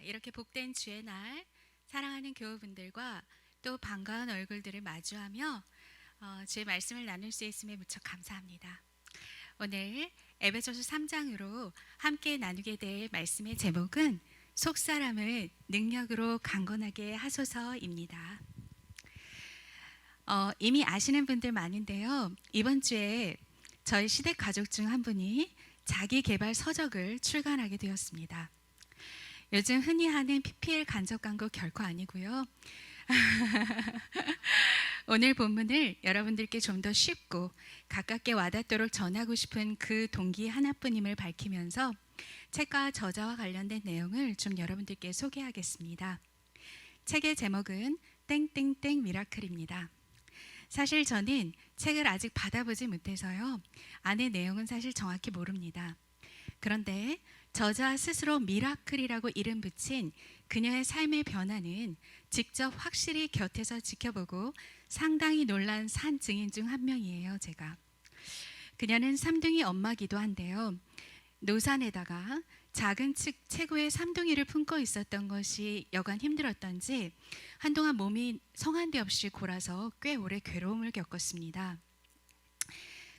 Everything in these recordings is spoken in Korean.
이렇게 복된 주의 날 사랑하는 교우분들과 또 반가운 얼굴들을 마주하며 주의 말씀을 나눌 수 있음에 무척 감사합니다. 오늘 에베소서 3장으로 함께 나누게 될 말씀의 제목은 속사람을 능력으로 강건하게 하소서입니다. 이미 아시는 분들 많은데요. 이번 주에 저희 시댁 가족 중 한 분이 자기 개발 서적을 출간하게 되었습니다. 요즘 흔히 하는 PPL 간접 광고 결코 아니고요. 오늘 본문을 여러분들께 좀 더 쉽고 가깝게 와닿도록 전하고 싶은 그 동기 하나뿐임을 밝히면서 책과 저자와 관련된 내용을 좀 여러분들께 소개하겠습니다. 책의 제목은 땡땡땡 미라클입니다. 사실 저는 책을 아직 받아보지 못해서요. 안의 내용은 사실 정확히 모릅니다. 그런데 저자 스스로 미라클이라고 이름 붙인 그녀의 삶의 변화는 직접 확실히 곁에서 지켜보고 상당히 놀란 산 증인 중 한 명이에요. 제가. 그녀는 삼둥이 엄마기도 한데요. 노산에다가 작은 체구의 삼둥이를 품고 있었던 것이 여간 힘들었던지 한동안 몸이 성한데 없이 골아서 꽤 오래 괴로움을 겪었습니다.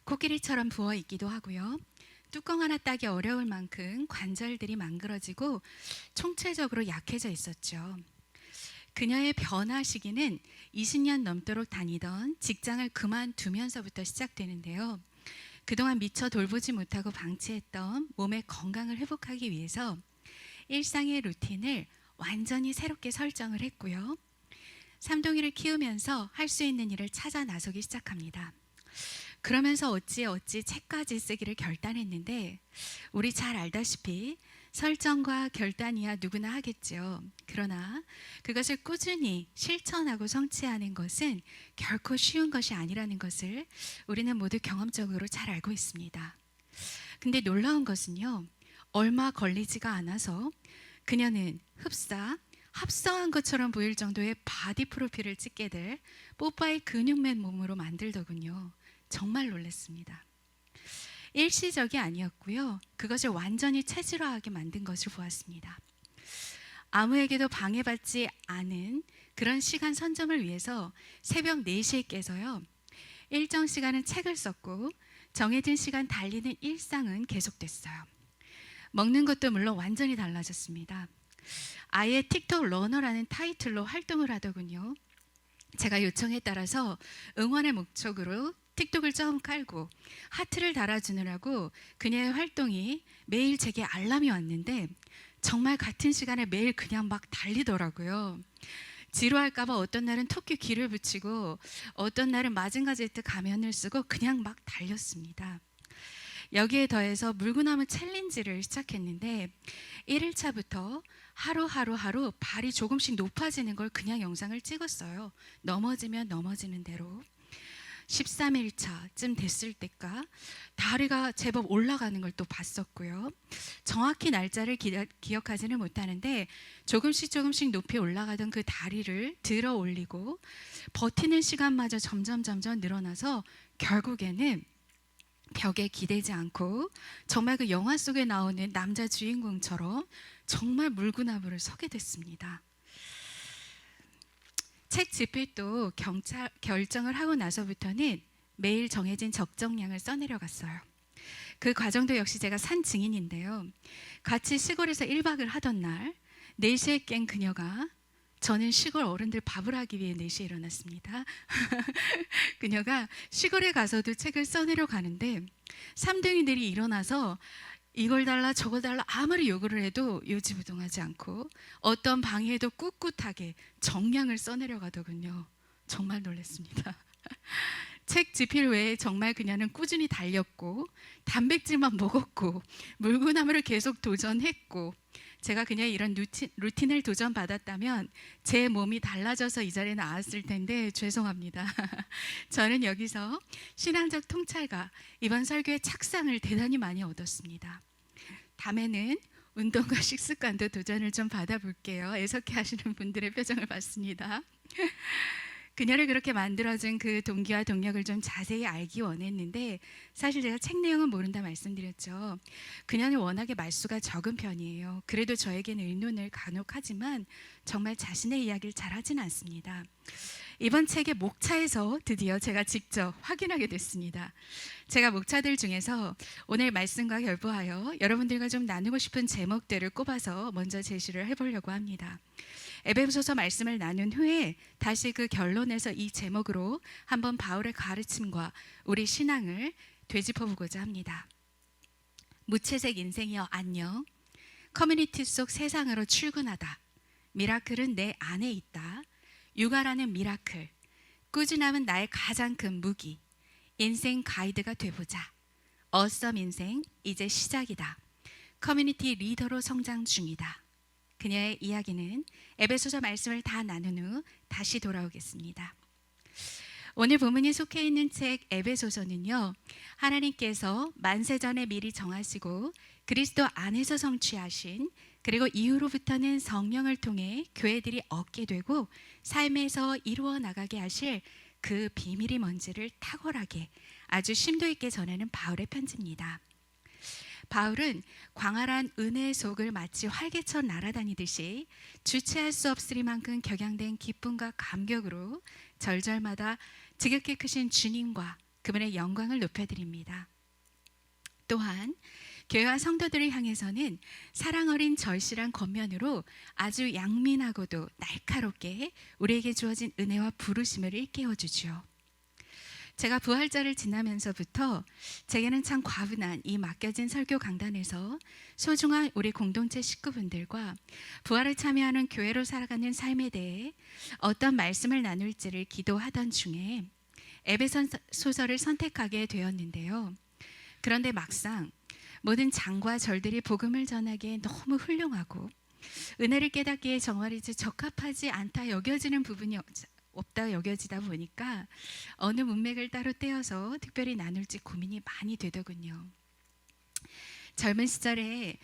코끼리처럼 부어 있기도 하고요. 뚜껑 하나 따기 어려울 만큼 관절들이 망그러지고 총체적으로 약해져 있었죠. 그녀의 변화 시기는 20년 넘도록 다니던 직장을 그만두면서부터 시작되는데요. 그동안 미처 돌보지 못하고 방치했던 몸의 건강을 회복하기 위해서 일상의 루틴을 완전히 새롭게 설정을 했고요. 삼둥이를 키우면서 할 수 있는 일을 찾아 나서기 시작합니다. 그러면서 어찌 책까지 쓰기를 결단했는데 우리 잘 알다시피 설정과 결단이야 누구나 하겠죠. 그러나 그것을 꾸준히 실천하고 성취하는 것은 결코 쉬운 것이 아니라는 것을 우리는 모두 경험적으로 잘 알고 있습니다. 근데 놀라운 것은요. 얼마 걸리지가 않아서 그녀는 합성한 것처럼 보일 정도의 바디 프로필을 찍게 될 뽀빠이 근육맨 몸으로 만들더군요. 정말 놀랐습니다. 일시적이 아니었고요. 그것을 완전히 체질화하게 만든 것을 보았습니다. 아무에게도 방해받지 않은 그런 시간 선점을 위해서 새벽 4시에 깨서요. 일정 시간은 책을 썼고 정해진 시간 달리는 일상은 계속됐어요. 먹는 것도 물론 완전히 달라졌습니다. 아예 틱톡 러너라는 타이틀로 활동을 하더군요. 제가 요청에 따라서 응원의 목적으로 틱톡을 좀 깔고 하트를 달아주느라고 그녀의 활동이 매일 제게 알람이 왔는데 정말 같은 시간에 매일 그냥 막 달리더라고요. 지루할까봐 어떤 날은 토끼 귀를 붙이고 어떤 날은 마징가제트 가면을 쓰고 그냥 막 달렸습니다. 여기에 더해서 물구나무 챌린지를 시작했는데 1일차부터 하루 발이 조금씩 높아지는 걸 그냥 영상을 찍었어요. 넘어지면 넘어지는 대로. 13일차쯤 됐을 때가 다리가 제법 올라가는 걸 또 봤었고요. 정확히 날짜를 기억하지는 못하는데 조금씩 높이 올라가던 그 다리를 들어 올리고 버티는 시간마저 점점 늘어나서 결국에는 벽에 기대지 않고 정말 그 영화 속에 나오는 남자 주인공처럼 정말 물구나무를 서게 됐습니다. 책 집필도 결정을 하고 나서부터는 매일 정해진 적정량을 써내려갔어요. 그 과정도 역시 제가 산 증인인데요. 같이 시골에서 1박을 하던 날 4시에 깬 그녀가 저는 시골 어른들 밥을 하기 위해 4시에 일어났습니다. 그녀가 시골에 가서도 책을 써내려 가는데 삼둥이들이 일어나서 이걸 달라 저걸 달라 아무리 요구를 해도 요지부동하지 않고 어떤 방해에도 꿋꿋하게 정량을 써내려 가더군요. 정말 놀랐습니다. 책 집필 외에 정말 그녀는 꾸준히 달렸고 단백질만 먹었고 물구나무를 계속 도전했고 제가 그녀의 이런 루틴을 도전받았다면 제 몸이 달라져서 이 자리에 나왔을 텐데 죄송합니다. 저는 여기서 신앙적 통찰과 이번 설교의 착상을 대단히 많이 얻었습니다. 다음에는 운동과 식습관도 도전을 좀 받아볼게요. 애석해 하시는 분들의 표정을 봤습니다. 그녀를 그렇게 만들어준 그 동기와 동력을 좀 자세히 알기 원했는데 사실 제가 책 내용은 모른다 말씀드렸죠. 그녀는 워낙에 말수가 적은 편이에요. 그래도 저에게는 의논을 간혹 하지만 정말 자신의 이야기를 잘하진 않습니다. 이번 책의 목차에서 드디어 제가 직접 확인하게 됐습니다. 제가 목차들 중에서 오늘 말씀과 결부하여 여러분들과 좀 나누고 싶은 제목들을 꼽아서 먼저 제시를 해보려고 합니다. 에베소서 말씀을 나눈 후에 다시 그 결론에서 이 제목으로 한번 바울의 가르침과 우리 신앙을 되짚어보고자 합니다. 무채색 인생이여 안녕. 커뮤니티 속 세상으로 출근하다. 미라클은 내 안에 있다. 육아라는 미라클. 꾸준함은 나의 가장 큰 무기. 인생 가이드가 돼보자. 어썸 인생 이제 시작이다. 커뮤니티 리더로 성장 중이다. 그녀의 이야기는 에베소서 말씀을 다 나눈 후 다시 돌아오겠습니다. 오늘 본문이 속해 있는 책 에베소서는요, 하나님께서 만세전에 미리 정하시고 그리스도 안에서 성취하신, 그리고 이후로부터는 성령을 통해 교회들이 얻게 되고 삶에서 이루어 나가게 하실 그 비밀이 뭔지를 탁월하게 아주 심도 있게 전하는 바울의 편지입니다. 바울은 광활한 은혜의 속을 마치 활개쳐 날아다니듯이 주체할 수 없으리만큼 격양된 기쁨과 감격으로 절절마다 지극히 크신 주님과 그분의 영광을 높여드립니다. 또한 교회와 성도들을 향해서는 사랑 어린 절실한 겉면으로 아주 양민하고도 날카롭게 우리에게 주어진 은혜와 부르심을 일깨워 주죠. 제가 부활절을 지나면서부터 제게는 참 과분한 이 맡겨진 설교 강단에서 소중한 우리 공동체 식구분들과 부활을 참여하는 교회로 살아가는 삶에 대해 어떤 말씀을 나눌지를 기도하던 중에 에베소서를 선택하게 되었는데요. 그런데 막상 모든 장과 절들이 복음을 전하기에 너무 훌륭하고 은혜를 깨닫기에 정말 적합하지 않다 여겨지는 부분이 없다 여겨지다 보니까 어느 문맥을 따로 떼어서 특별히 나눌지 고민이 많이 되더군요. 젊은 시절에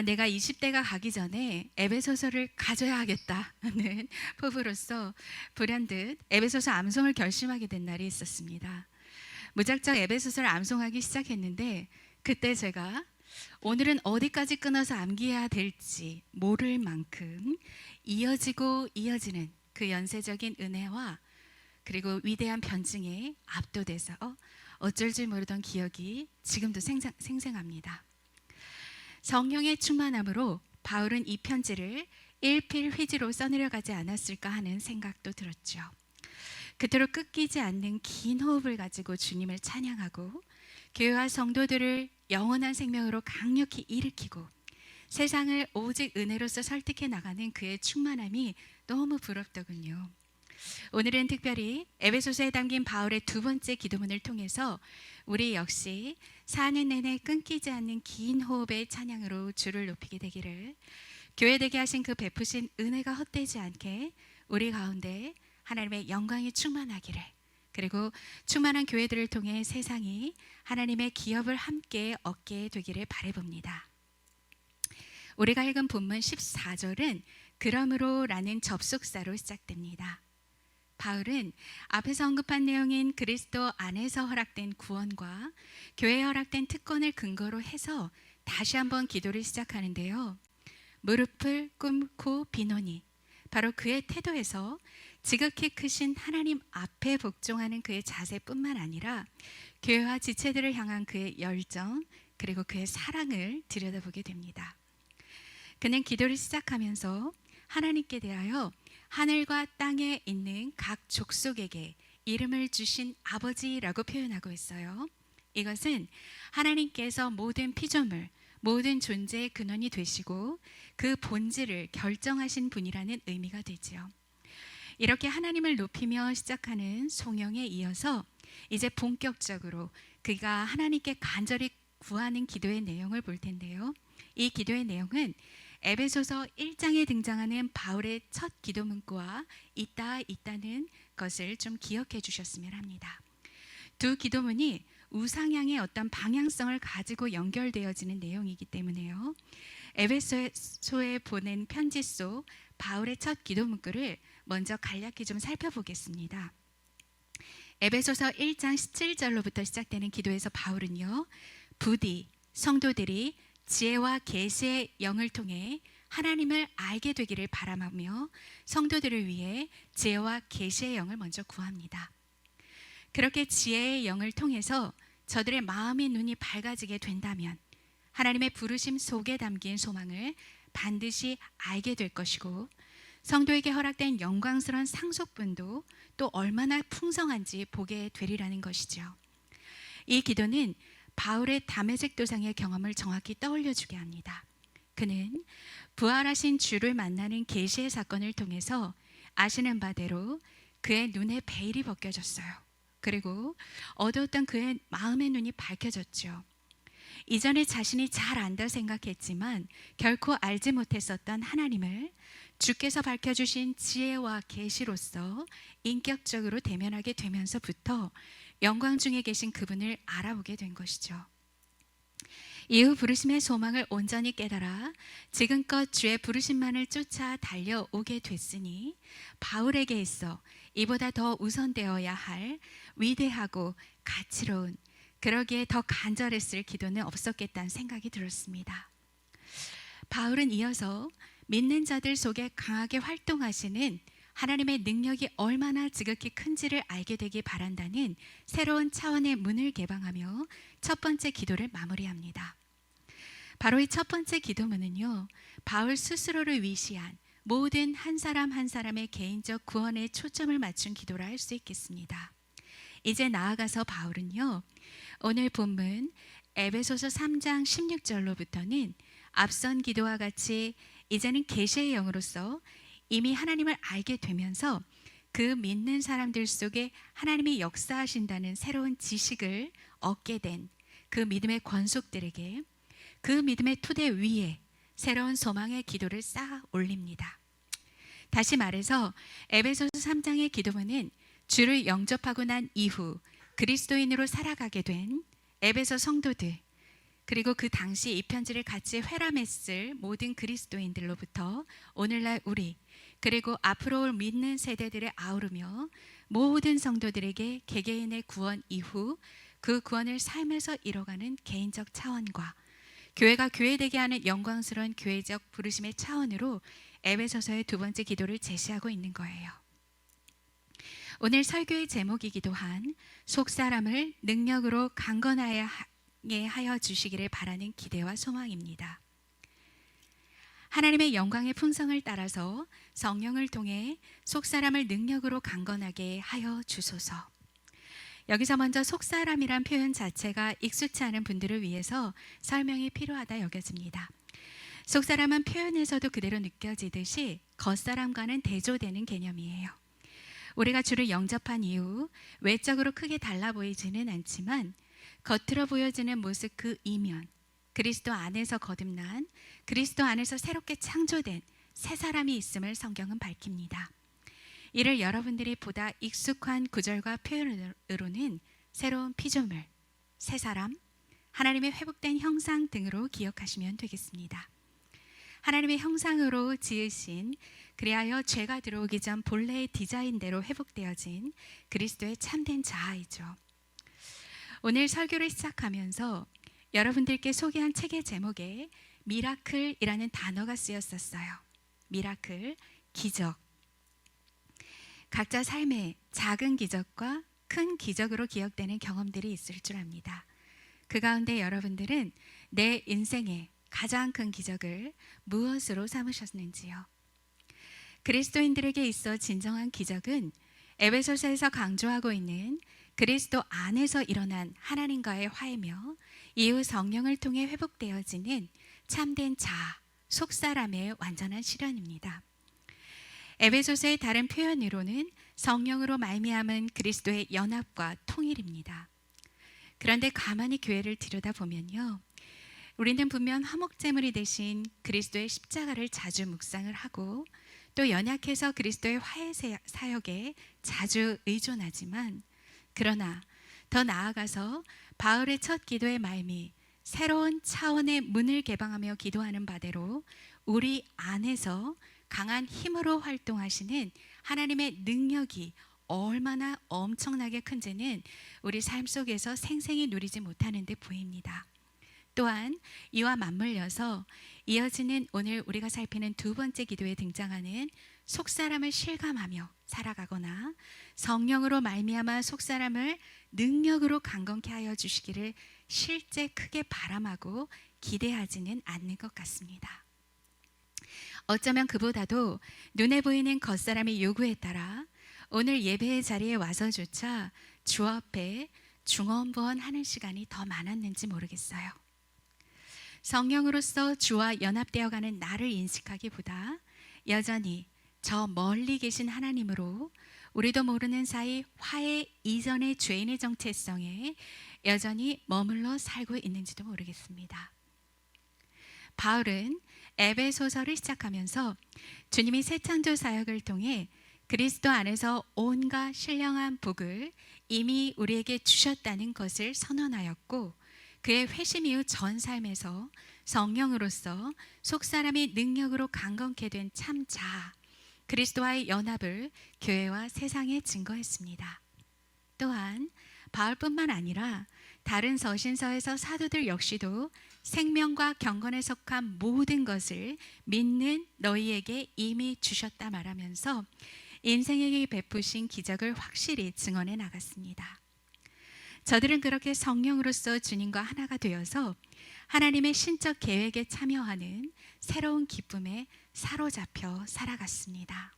내가 20대가 가기 전에 에베소서를 가져야 하겠다는 포부로서 불현듯 에베소서 암송을 결심하게 된 날이 있었습니다. 무작정 에베소서를 암송하기 시작했는데 그때 제가 오늘은 어디까지 끊어서 암기해야 될지 모를 만큼 이어지고 이어지는 그 연쇄적인 은혜와 그리고 위대한 변증에 압도돼서 어쩔 줄 모르던 기억이 지금도 생생합니다. 성령의 충만함으로 바울은 이 편지를 일필휘지로 써내려가지 않았을까 하는 생각도 들었죠. 그토록 끊기지 않는 긴 호흡을 가지고 주님을 찬양하고 교회와 성도들을 영원한 생명으로 강력히 일으키고 세상을 오직 은혜로서 설득해 나가는 그의 충만함이 너무 부럽더군요. 오늘은 특별히 에베소서에 담긴 바울의 두 번째 기도문을 통해서 우리 역시 사는 내내 끊기지 않는 긴 호흡의 찬양으로 주를 높이게 되기를, 교회 되게 하신 그 베푸신 은혜가 헛되지 않게 우리 가운데 하나님의 영광이 충만하기를, 그리고 충만한 교회들을 통해 세상이 하나님의 기업을 함께 얻게 되기를 바라봅니다. 우리가 읽은 본문 14절은 그러므로 라는 접속사로 시작됩니다. 바울은 앞에서 언급한 내용인 그리스도 안에서 허락된 구원과 교회에 허락된 특권을 근거로 해서 다시 한번 기도를 시작하는데요. 무릎을 꿇고 비노니, 바로 그의 태도에서 지극히 크신 하나님 앞에 복종하는 그의 자세뿐만 아니라 교회와 지체들을 향한 그의 열정, 그리고 그의 사랑을 들여다보게 됩니다. 그는 기도를 시작하면서 하나님께 대하여 하늘과 땅에 있는 각 족속에게 이름을 주신 아버지라고 표현하고 있어요. 이것은 하나님께서 모든 피조물, 모든 존재의 근원이 되시고 그 본질을 결정하신 분이라는 의미가 되지요. 이렇게 하나님을 높이며 시작하는 송영에 이어서 이제 본격적으로 그가 하나님께 간절히 구하는 기도의 내용을 볼 텐데요. 이 기도의 내용은 에베소서 1장에 등장하는 바울의 첫 기도 문구와 있다는 것을 좀 기억해 주셨으면 합니다. 두 기도문이 우상향의 어떤 방향성을 가지고 연결되어지는 내용이기 때문에요. 에베소에 보낸 편지 속 바울의 첫 기도 문구를 먼저 간략히 좀 살펴보겠습니다. 에베소서 1장 17절로부터 시작되는 기도에서 바울은요, 부디 성도들이 지혜와 계시의 영을 통해 하나님을 알게 되기를 바라며 성도들을 위해 지혜와 계시의 영을 먼저 구합니다. 그렇게 지혜의 영을 통해서 저들의 마음의 눈이 밝아지게 된다면 하나님의 부르심 속에 담긴 소망을 반드시 알게 될 것이고, 성도에게 허락된 영광스러운 상속분도 또 얼마나 풍성한지 보게 되리라는 것이죠. 이 기도는 바울의 다메섹 도상의 경험을 정확히 떠올려주게 합니다. 그는 부활하신 주를 만나는 계시의 사건을 통해서 아시는 바대로 그의 눈에 베일이 벗겨졌어요. 그리고 어두웠던 그의 마음의 눈이 밝혀졌죠. 이전에 자신이 잘 안다 생각했지만 결코 알지 못했었던 하나님을 주께서 밝혀주신 지혜와 계시로서 인격적으로 대면하게 되면서부터 영광 중에 계신 그분을 알아보게 된 것이죠. 이후 부르심의 소망을 온전히 깨달아 지금껏 주의 부르심만을 쫓아 달려오게 됐으니 바울에게 있어 이보다 더 우선되어야 할 위대하고 가치로운, 그러기에 더 간절했을 기도는 없었겠다는 생각이 들었습니다. 바울은 이어서 믿는 자들 속에 강하게 활동하시는 하나님의 능력이 얼마나 지극히 큰지를 알게 되기 바란다는 새로운 차원의 문을 개방하며 첫 번째 기도를 마무리합니다. 바로 이 첫 번째 기도문은요, 바울 스스로를 위시한 모든 한 사람 한 사람의 개인적 구원에 초점을 맞춘 기도라 할 수 있겠습니다. 이제 나아가서 바울은요, 오늘 본문 에베소서 3장 16절로부터는 앞선 기도와 같이 이제는 계시의 영으로서 이미 하나님을 알게 되면서 그 믿는 사람들 속에 하나님이 역사하신다는 새로운 지식을 얻게 된 그 믿음의 권속들에게 그 믿음의 토대 위에 새로운 소망의 기도를 쌓아 올립니다. 다시 말해서 에베소서 3장의 기도문은 주를 영접하고 난 이후 그리스도인으로 살아가게 된 에베소 성도들, 그리고 그 당시 이 편지를 같이 회람했을 모든 그리스도인들로부터 오늘날 우리, 그리고 앞으로 올 믿는 세대들을 아우르며 모든 성도들에게 개개인의 구원 이후 그 구원을 삶에서 이뤄가는 개인적 차원과 교회가 교회되게 하는 영광스러운 교회적 부르심의 차원으로 에베소서의 두 번째 기도를 제시하고 있는 거예요. 오늘 설교의 제목이기도 한 속사람을 능력으로 강건하게 하여 주시기를 바라는 기대와 소망입니다. 하나님의 영광의 풍성을 따라서 성령을 통해 속사람을 능력으로 강건하게 하여 주소서. 여기서 먼저 속사람이란 표현 자체가 익숙치 않은 분들을 위해서 설명이 필요하다 여겨집니다. 속사람은 표현에서도 그대로 느껴지듯이 겉사람과는 대조되는 개념이에요. 우리가 주를 영접한 이후 외적으로 크게 달라 보이지는 않지만 겉으로 보여지는 모습 그 이면, 그리스도 안에서 거듭난, 그리스도 안에서 새롭게 창조된 새 사람이 있음을 성경은 밝힙니다. 이를 여러분들이 보다 익숙한 구절과 표현으로는 새로운 피조물, 새 사람, 하나님의 회복된 형상 등으로 기억하시면 되겠습니다. 하나님의 형상으로 지으신, 그리하여 죄가 들어오기 전 본래의 디자인대로 회복되어진 그리스도의 참된 자아이죠. 오늘 설교를 시작하면서 여러분들께 소개한 책의 제목에 미라클이라는 단어가 쓰였었어요. 미라클, 기적. 각자 삶에 작은 기적과 큰 기적으로 기억되는 경험들이 있을 줄 압니다. 그 가운데 여러분들은 내 인생의 가장 큰 기적을 무엇으로 삼으셨는지요? 그리스도인들에게 있어 진정한 기적은 에베소서에서 강조하고 있는 그리스도 안에서 일어난 하나님과의 화해며 이후 성령을 통해 회복되어지는 참된 자아, 속사람의 완전한 실현입니다. 에베소서의 다른 표현으로는 성령으로 말미암은 그리스도의 연합과 통일입니다. 그런데 가만히 교회를 들여다보면요, 우리는 분명 화목제물이 되신 그리스도의 십자가를 자주 묵상을 하고 또 연약해서 그리스도의 화해 사역에 자주 의존하지만, 그러나 더 나아가서 바울의 첫 기도의 말미 새로운 차원의 문을 개방하며 기도하는 바대로 우리 안에서 강한 힘으로 활동하시는 하나님의 능력이 얼마나 엄청나게 큰지는 우리 삶 속에서 생생히 누리지 못하는 데 보입니다. 또한 이와 맞물려서 이어지는 오늘 우리가 살피는 두 번째 기도에 등장하는 속사람을 실감하며 살아가거나 성령으로 말미암아 속사람을 능력으로 강건케 하여 주시기를 실제 크게 바람하고 기대하지는 않는 것 같습니다. 어쩌면 그보다도 눈에 보이는 겉사람의 요구에 따라 오늘 예배의 자리에 와서조차 주 앞에 중언부언하는 시간이 더 많았는지 모르겠어요. 성령으로서 주와 연합되어가는 나를 인식하기보다 여전히 저 멀리 계신 하나님으로 우리도 모르는 사이 화해 이전의 죄인의 정체성에 여전히 머물러 살고 있는지도 모르겠습니다. 바울은 에베소서를 시작하면서 주님이 새 창조 사역을 통해 그리스도 안에서 온갖 신령한 복을 이미 우리에게 주셨다는 것을 선언하였고, 그의 회심 이후 전 삶에서 성령으로서 속사람이 능력으로 강건케 된 참 자 그리스도와의 연합을 교회와 세상에 증거했습니다. 또한 바울뿐만 아니라 다른 서신서에서 사도들 역시도 생명과 경건에 속한 모든 것을 믿는 너희에게 이미 주셨다 말하면서 인생에게 베푸신 기적을 확실히 증언해 나갔습니다. 저들은 그렇게 성령으로서 주님과 하나가 되어서 하나님의 신적 계획에 참여하는 새로운 기쁨에 사로잡혀 살아갔습니다.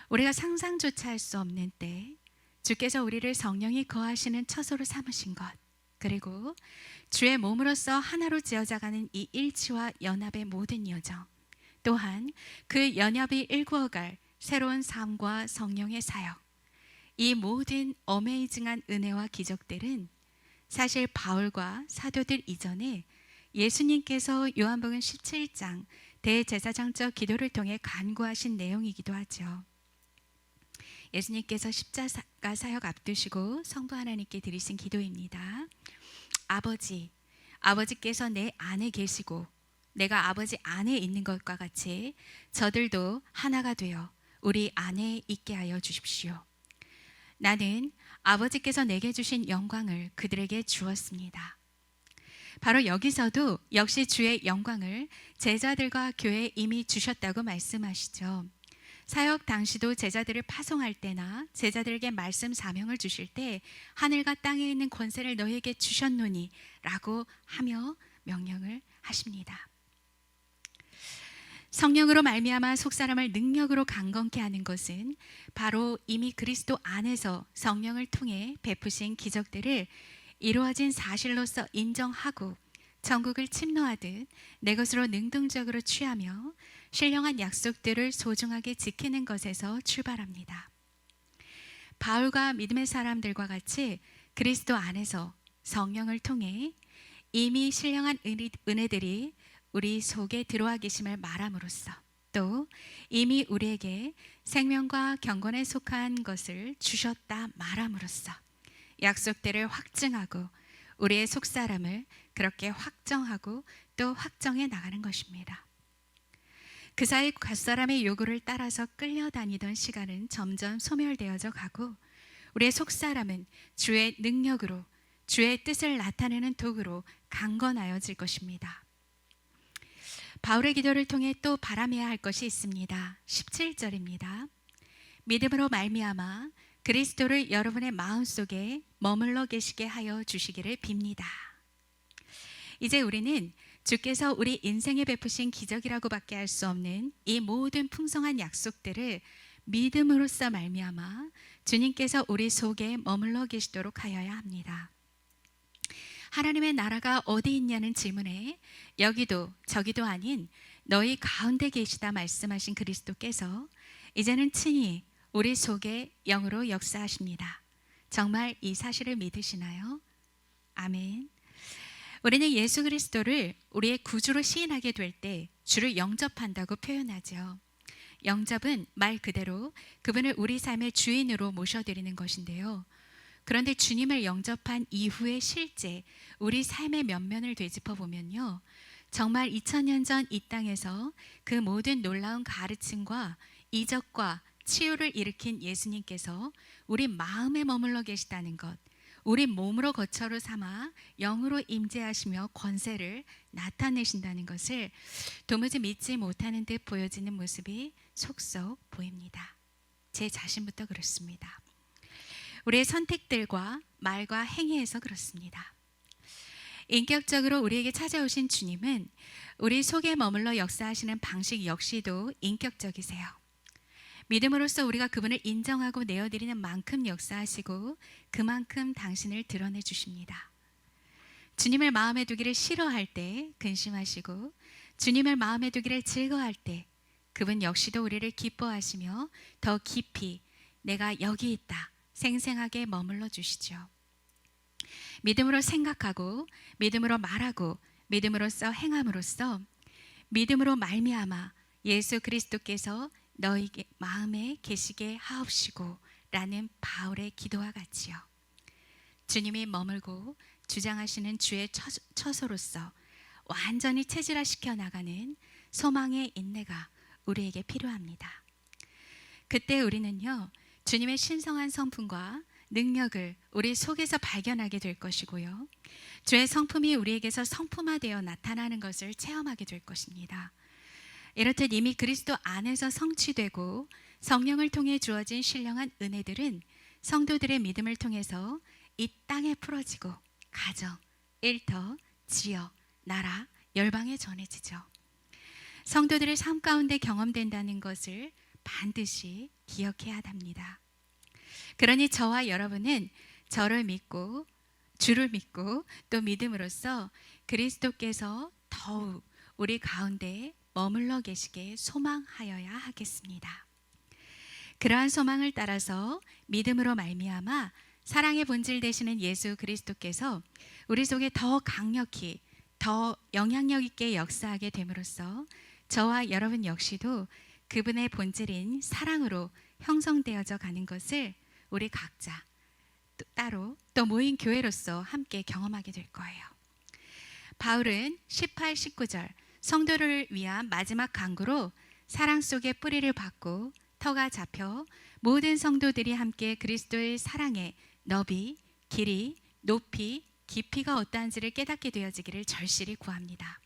우리가 상상조차 할 수 없는 때 주께서 우리를 성령이 거하시는 처소로 삼으신 것, 그리고 주의 몸으로서 하나로 지어져가는 이 일치와 연합의 모든 여정, 또한 그 연합이 일구어갈 새로운 삶과 성령의 사역, 이 모든 어메이징한 은혜와 기적들은 사실 바울과 사도들 이전에 예수님께서 요한복음 17장 대제사장적 기도를 통해 간구하신 내용이기도 하죠. 예수님께서 십자가 사역 앞두시고 성부 하나님께 드리신 기도입니다. 아버지께서 내 안에 계시고 내가 아버지 안에 있는 것과 같이 저들도 하나가 되어 우리 안에 있게 하여 주십시오. 나는 아버지께서 내게 주신 영광을 그들에게 주었습니다. 바로 여기서도 역시 주의 영광을 제자들과 교회에 이미 주셨다고 말씀하시죠. 사역 당시도 제자들을 파송할 때나 제자들에게 말씀 사명을 주실 때 하늘과 땅에 있는 권세를 너희에게 주셨노니 라고 하며 명령을 하십니다. 성령으로 말미암아 속사람을 능력으로 강건케 하는 것은 바로 이미 그리스도 안에서 성령을 통해 베푸신 기적들을 이루어진 사실로서 인정하고 천국을 침노하듯 내 것으로 능동적으로 취하며 신령한 약속들을 소중하게 지키는 것에서 출발합니다. 바울과 믿음의 사람들과 같이 그리스도 안에서 성령을 통해 이미 신령한 은혜들이 우리 속에 들어와 계심을 말함으로써, 또 이미 우리에게 생명과 경건에 속한 것을 주셨다 말함으로써 약속들을 확증하고 우리의 속사람을 그렇게 확정하고 또 확정해 나가는 것입니다. 그 사이 겉사람의 요구를 따라서 끌려다니던 시간은 점점 소멸되어져 가고 우리의 속사람은 주의 능력으로 주의 뜻을 나타내는 도구로 강건하여질 것입니다. 바울의 기도를 통해 또 바라매야 할 것이 있습니다. 17절입니다. 믿음으로 말미암아 그리스도를 여러분의 마음속에 머물러 계시게 하여 주시기를 빕니다. 이제 우리는 주께서 우리 인생에 베푸신 기적이라고밖에 할 수 없는 이 모든 풍성한 약속들을 믿음으로써 말미암아 주님께서 우리 속에 머물러 계시도록 하여야 합니다. 하나님의 나라가 어디 있냐는 질문에 여기도 저기도 아닌 너희 가운데 계시다 말씀하신 그리스도께서 이제는 친히 우리 속에 영으로 역사하십니다. 정말 이 사실을 믿으시나요? 아멘. 우리는 예수 그리스도를 우리의 구주로 시인하게 될 때 주를 영접한다고 표현하죠. 영접은 말 그대로 그분을 우리 삶의 주인으로 모셔드리는 것인데요. 그런데 주님을 영접한 이후에 실제 우리 삶의 면면을 되짚어 보면요, 정말 2000년 전 이 땅에서 그 모든 놀라운 가르침과 이적과 치유를 일으킨 예수님께서 우리 마음에 머물러 계시다는 것, 우리 몸으로 거처로 삼아 영으로 임재하시며 권세를 나타내신다는 것을 도무지 믿지 못하는 듯 보여지는 모습이 속속 보입니다. 제 자신부터 그렇습니다. 우리의 선택들과 말과 행위에서 그렇습니다. 인격적으로 우리에게 찾아오신 주님은 우리 속에 머물러 역사하시는 방식 역시도 인격적이세요. 믿음으로써 우리가 그분을 인정하고 내어드리는 만큼 역사하시고 그만큼 당신을 드러내 주십니다. 주님을 마음에 두기를 싫어할 때 근심하시고 주님을 마음에 두기를 즐거워할 때 그분 역시도 우리를 기뻐하시며 더 깊이 내가 여기 있다 생생하게 머물러 주시죠. 믿음으로 생각하고 믿음으로 말하고 믿음으로써 행함으로써 믿음으로 말미암아 예수 그리스도께서 너희 마음에 계시게 하옵시고 라는 바울의 기도와 같이요. 주님이 머물고 주장하시는 주의 처소로서 완전히 체질화시켜 나가는 소망의 인내가 우리에게 필요합니다. 그때 우리는요, 주님의 신성한 성품과 능력을 우리 속에서 발견하게 될 것이고요. 주의 성품이 우리에게서 성품화되어 나타나는 것을 체험하게 될 것입니다. 이렇듯 이미 그리스도 안에서 성취되고 성령을 통해 주어진 신령한 은혜들은 성도들의 믿음을 통해서 이 땅에 풀어지고 가정, 일터, 지역, 나라, 열방에 전해지죠. 성도들의 삶 가운데 경험된다는 것을 반드시 기억해야 합니다. 그러니 저와 여러분은 저를 믿고 주를 믿고 또 믿음으로써 그리스도께서 더욱 우리 가운데 머물러 계시게 소망하여야 하겠습니다. 그러한 소망을 따라서 믿음으로 말미암아 사랑의 본질 되시는 예수 그리스도께서 우리 속에 더 강력히 더 영향력 있게 역사하게 됨으로써 저와 여러분 역시도 그분의 본질인 사랑으로 형성되어져 가는 것을 우리 각자 따로 또 모인 교회로서 함께 경험하게 될 거예요. 바울은 18, 19절 성도를 위한 마지막 간구로 사랑 속에 뿌리를 받고 터가 잡혀 모든 성도들이 함께 그리스도의 사랑의 너비, 길이, 높이, 깊이가 어떠한지를 깨닫게 되어지기를 절실히 구합니다.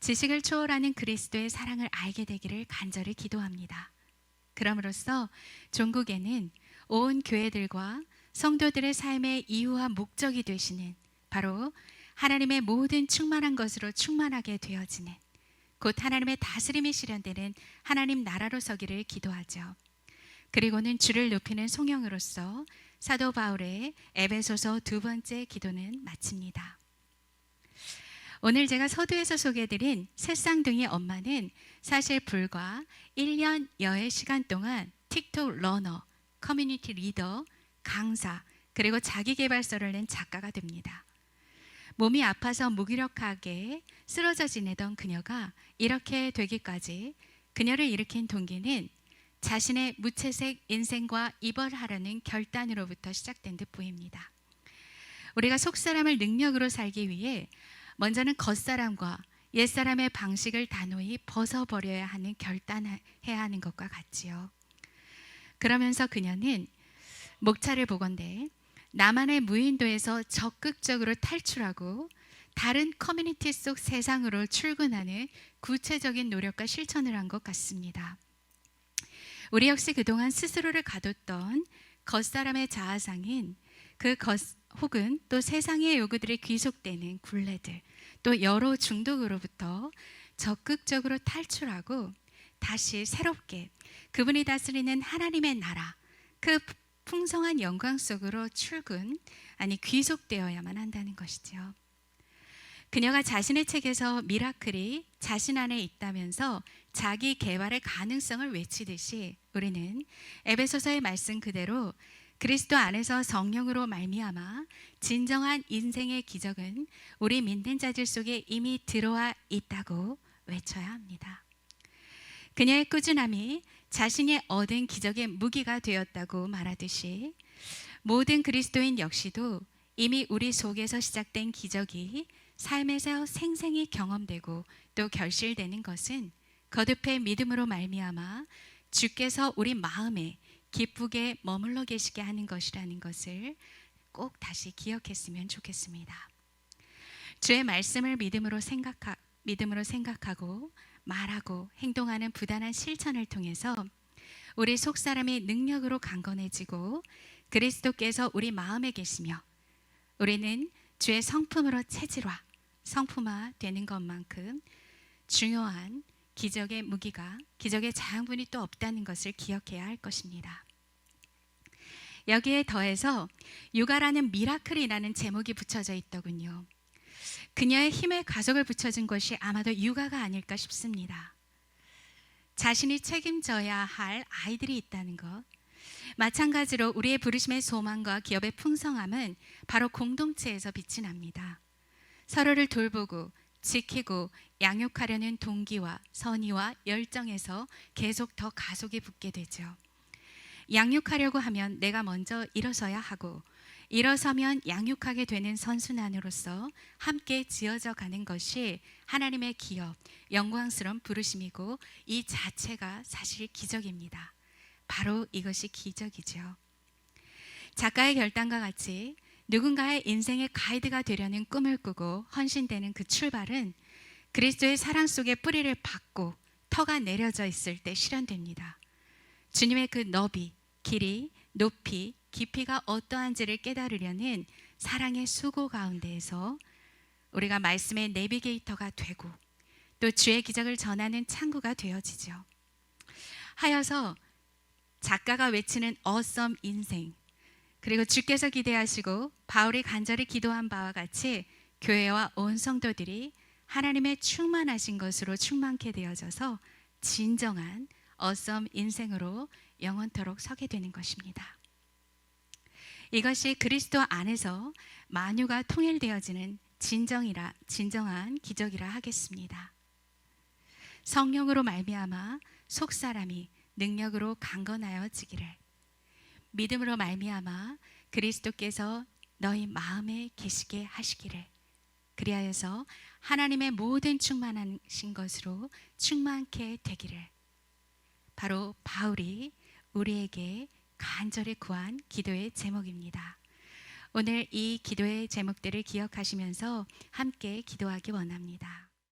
지식을 초월하는 그리스도의 사랑을 알게 되기를 간절히 기도합니다. 그럼으로써 종국에는 온 교회들과 성도들의 삶의 이유와 목적이 되시는 바로 하나님의 모든 충만한 것으로 충만하게 되어지는 곧 하나님의 다스림이 실현되는 하나님 나라로 서기를 기도하죠. 그리고는 주를 높이는 송영으로서 사도 바울의 에베소서 2번째 기도는 마칩니다. 오늘 제가 서두에서 소개해드린 새쌍둥이 엄마는 사실 불과 1년여의 시간 동안 틱톡 러너, 커뮤니티 리더, 강사, 그리고 자기계발서를 낸 작가가 됩니다. 몸이 아파서 무기력하게 쓰러져 지내던 그녀가 이렇게 되기까지 그녀를 일으킨 동기는 자신의 무채색 인생과 이별하려는 결단으로부터 시작된 듯 보입니다. 우리가 속사람을 능력으로 살기 위해 먼저는 겉사람과 옛사람의 방식을 단호히 벗어버려야 하는 결단해야 하는 것과 같지요. 그러면서 그녀는 목차를 보건대 나만의 무인도에서 적극적으로 탈출하고 다른 커뮤니티 속 세상으로 출근하는 구체적인 노력과 실천을 한 것 같습니다. 우리 역시 그동안 스스로를 가뒀던 겉사람의 자아상인 혹은 또 세상의 요구들에 귀속되는 굴레들, 또 여러 중독으로부터 적극적으로 탈출하고 다시 새롭게 그분이 다스리는 하나님의 나라, 그 풍성한 영광 속으로 귀속되어야만 한다는 것이죠. 그녀가 자신의 책에서 미라클이 자신 안에 있다면서 자기 개발의 가능성을 외치듯이 우리는 에베소서의 말씀 그대로 그리스도 안에서 성령으로 말미암아 진정한 인생의 기적은 우리 믿는 자들 속에 이미 들어와 있다고 외쳐야 합니다. 그녀의 꾸준함이 자신이 얻은 기적의 무기가 되었다고 말하듯이 모든 그리스도인 역시도 이미 우리 속에서 시작된 기적이 삶에서 생생히 경험되고 또 결실되는 것은 거듭의 믿음으로 말미암아 주께서 우리 마음에 기쁘게 머물러 계시게 하는 것이라는 것을 꼭 다시 기억했으면 좋겠습니다. 주의 말씀을 믿음으로 생각하고 말하고 행동하는 부단한 실천을 통해서 우리 속사람이 능력으로 강건해지고 그리스도께서 우리 마음에 계시며 우리는 주의 성품화 되는 것만큼 중요한 기적의 무기가, 기적의 자양분이 또 없다는 것을 기억해야 할 것입니다. 여기에 더해서 육아라는 미라클이라는 제목이 붙여져 있더군요. 그녀의 힘에 가속을 붙여준 것이 아마도 육아가 아닐까 싶습니다. 자신이 책임져야 할 아이들이 있다는 것, 마찬가지로 우리의 부르심의 소망과 기업의 풍성함은 바로 공동체에서 빛이 납니다. 서로를 돌보고 지키고 양육하려는 동기와 선의와 열정에서 계속 더 가속이 붙게 되죠. 양육하려고 하면 내가 먼저 일어서야 하고 일어서면 양육하게 되는 선순환으로서 함께 지어져 가는 것이 하나님의 기업, 영광스러운 부르심이고 이 자체가 사실 기적입니다. 바로 이것이 기적이죠. 작가의 결단과 같이 누군가의 인생의 가이드가 되려는 꿈을 꾸고 헌신되는 그 출발은 그리스도의 사랑 속에 뿌리를 박고 터가 내려져 있을 때 실현됩니다. 주님의 그 너비, 길이, 높이, 깊이가 어떠한지를 깨달으려는 사랑의 수고 가운데에서 우리가 말씀의 내비게이터가 되고 또 주의 기적을 전하는 창구가 되어지죠. 하여서 작가가 외치는 awesome 인생, 그리고 주께서 기대하시고 바울이 간절히 기도한 바와 같이 교회와 온 성도들이 하나님의 충만하신 것으로 충만케 되어져서 진정한 awesome 인생으로 영원토록 서게 되는 것입니다. 이것이 그리스도 안에서 만유가 통일되어지는 진정한 기적이라 하겠습니다. 성령으로 말미암아 속사람이 능력으로 강건하여지기를, 믿음으로 말미암아 그리스도께서 너희 마음에 계시게 하시기를, 그리하여서 하나님의 모든 충만하신 것으로 충만케 되기를, 바로 바울이 우리에게 간절히 구한 기도의 제목입니다. 오늘 이 기도의 제목들을 기억하시면서 함께 기도하기 원합니다.